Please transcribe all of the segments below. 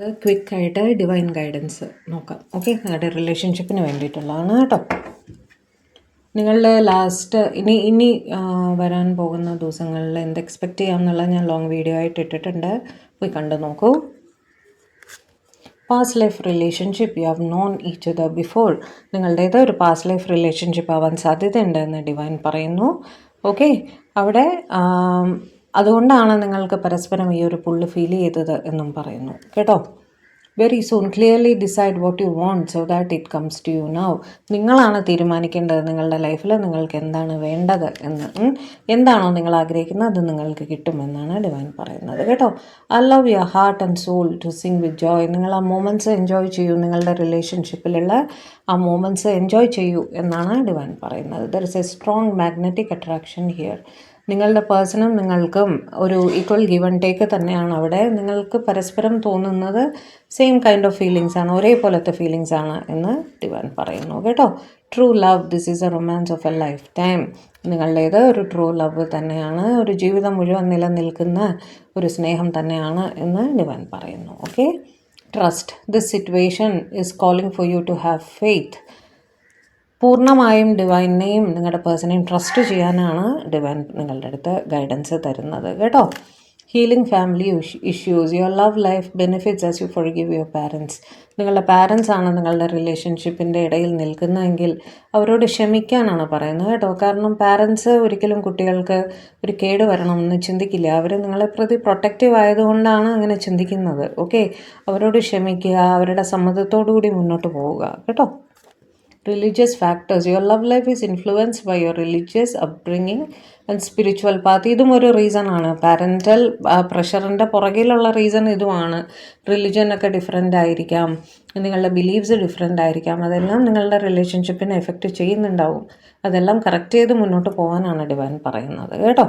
ക്വിക്കായിട്ട് divine guidance നോക്കാം. Okay, നിങ്ങളുടെ റിലേഷൻഷിപ്പിന് വേണ്ടിയിട്ടുള്ളതാണ് കേട്ടോ. നിങ്ങളുടെ ലാസ്റ്റ് ഇനി വരാൻ പോകുന്ന ദിവസങ്ങളിൽ എന്ത് എക്സ്പെക്റ്റ് ചെയ്യാമെന്നുള്ളത് ഞാൻ ലോങ് വീഡിയോ ആയിട്ട് ഇട്ടിട്ടുണ്ട്, പോയി കണ്ടു നോക്കൂ. Past life relationship, you have known each other before. നിങ്ങളുടേത് ഒരു പാസ്റ്റ് ലൈഫ് റിലേഷൻഷിപ്പ് ആവാൻ സാധ്യതയുണ്ട് എന്ന് ഡിവൈൻ പറയുന്നു. ഓക്കെ, അവിടെ അതുകൊണ്ടാണ് നിങ്ങൾക്ക് പരസ്പരം ഈ ഒരു പുള്ള് ഫീൽ ചെയ്തത് എന്നും പറയുന്നു കേട്ടോ. Very soon clearly decide what you want so that it comes to you now. നിങ്ങളാണ് തീരുമാനിക്കേണ്ടത് നിങ്ങളുടെ ലൈഫിൽ നിങ്ങൾക്ക് എന്താണ് വേണ്ടത് എന്ന്. എന്താണോ നിങ്ങൾ ആഗ്രഹിക്കുന്നത് അത് നിങ്ങൾക്ക് കിട്ടുമെന്നാണ് ഡിവൈൻ പറയുന്നത് കേട്ടോ. Allow your heart and soul to sing with joy. നിങ്ങൾ ആ മൊമെൻറ്റ്സ് എൻജോയ് ചെയ്യൂ, നിങ്ങളുടെ റിലേഷൻഷിപ്പിലുള്ള ആ മൊമെൻറ്റ്സ് എൻജോയ് ചെയ്യൂ എന്നാണ് ഡിവൈൻ പറയുന്നത്. There is A strong magnetic attraction here. നിങ്ങളുടെ പേഴ്സണും നിങ്ങൾക്കും ഒരു ഈക്വൽ ഗിവ് ആൻഡ് ടേക്ക് തന്നെയാണ് അവിടെ. നിങ്ങൾക്ക് പരസ്പരം തോന്നുന്നത് സെയിം കൈൻഡ് ഓഫ് ഫീലിങ്സ് ആണ്, ഒരേപോലത്തെ ഫീലിങ്സ് ആണ് എന്ന് ഡിവൈൻ പറയുന്നു കേട്ടോ. True love, this is A romance of A life time. നിങ്ങളുടേത് ഒരു ട്രൂ ലവ് തന്നെയാണ്, ഒരു ജീവിതം മുഴുവൻ നിലനിൽക്കുന്ന ഒരു സ്നേഹം തന്നെയാണ് എന്ന് ഡിവൈൻ പറയുന്നു. Okay, trust, this situation is calling for you to have faith. പൂർണ്ണമായും ഡിവൈനെയും നിങ്ങളുടെ പേഴ്സണെയും ട്രസ്റ്റ് ചെയ്യാനാണ് ഡിവൈൻ നിങ്ങളുടെ അടുത്ത് ഗൈഡൻസ് തരുന്നത് കേട്ടോ. Healing family issues, your love life benefits as you forgive your parents. നിങ്ങളുടെ പാരൻസ് ആണ് നിങ്ങളുടെ റിലേഷൻഷിപ്പിൻ്റെ ഇടയിൽ നിൽക്കുന്നതെങ്കിൽ അവരോട് ക്ഷമിക്കാനാണ് പറയുന്നത് കേട്ടോ. കാരണം പാരൻസ് ഒരിക്കലും കുട്ടികൾക്ക് ഒരു കേട് വരണമെന്ന് ചിന്തിക്കില്ല. അവർ നിങ്ങളെ പ്രതി പ്രൊട്ടക്റ്റീവ് ആയതുകൊണ്ടാണ് അങ്ങനെ ചിന്തിക്കുന്നത്. ഓക്കെ, അവരോട് ക്ഷമിക്കുക, അവരുടെ സമ്മതത്തോടു കൂടി മുന്നോട്ട് പോവുക കേട്ടോ. Religious factors, your love life is influenced by your religious upbringing and spiritual path. ഇതും ഒരു റീസൺ ആണ്. പാരൻ്റൽ പ്രഷറിൻ്റെ പുറകിലുള്ള റീസൺ ഇതുമാണ്. റിലിജനൊക്കെ ഡിഫറെൻ്റ് ആയിരിക്കാം, നിങ്ങളുടെ ബിലീവ്സ് ഡിഫറെൻ്റ് ആയിരിക്കാം, അതെല്ലാം നിങ്ങളുടെ റിലേഷൻഷിപ്പിനെ എഫക്റ്റ് ചെയ്യുന്നുണ്ടാവും. അതെല്ലാം കറക്റ്റ് ചെയ്ത് മുന്നോട്ട് പോകാനാണ് ഡിവൈൻ പറയുന്നത് കേട്ടോ.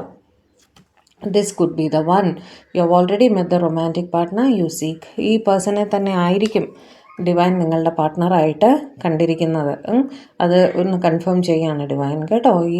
This could be the one. You have already met the romantic partner U seek. ഈ പേഴ്സണെ തന്നെ ആയിരിക്കും ഡിവൈൻ നിങ്ങളുടെ പാർട്ട്ണറായിട്ട് കണ്ടിരിക്കുന്നത്. അത് ഒന്ന് കൺഫേം ചെയ്യാണ് ഡിവൈൻ കേട്ടോ. ഈ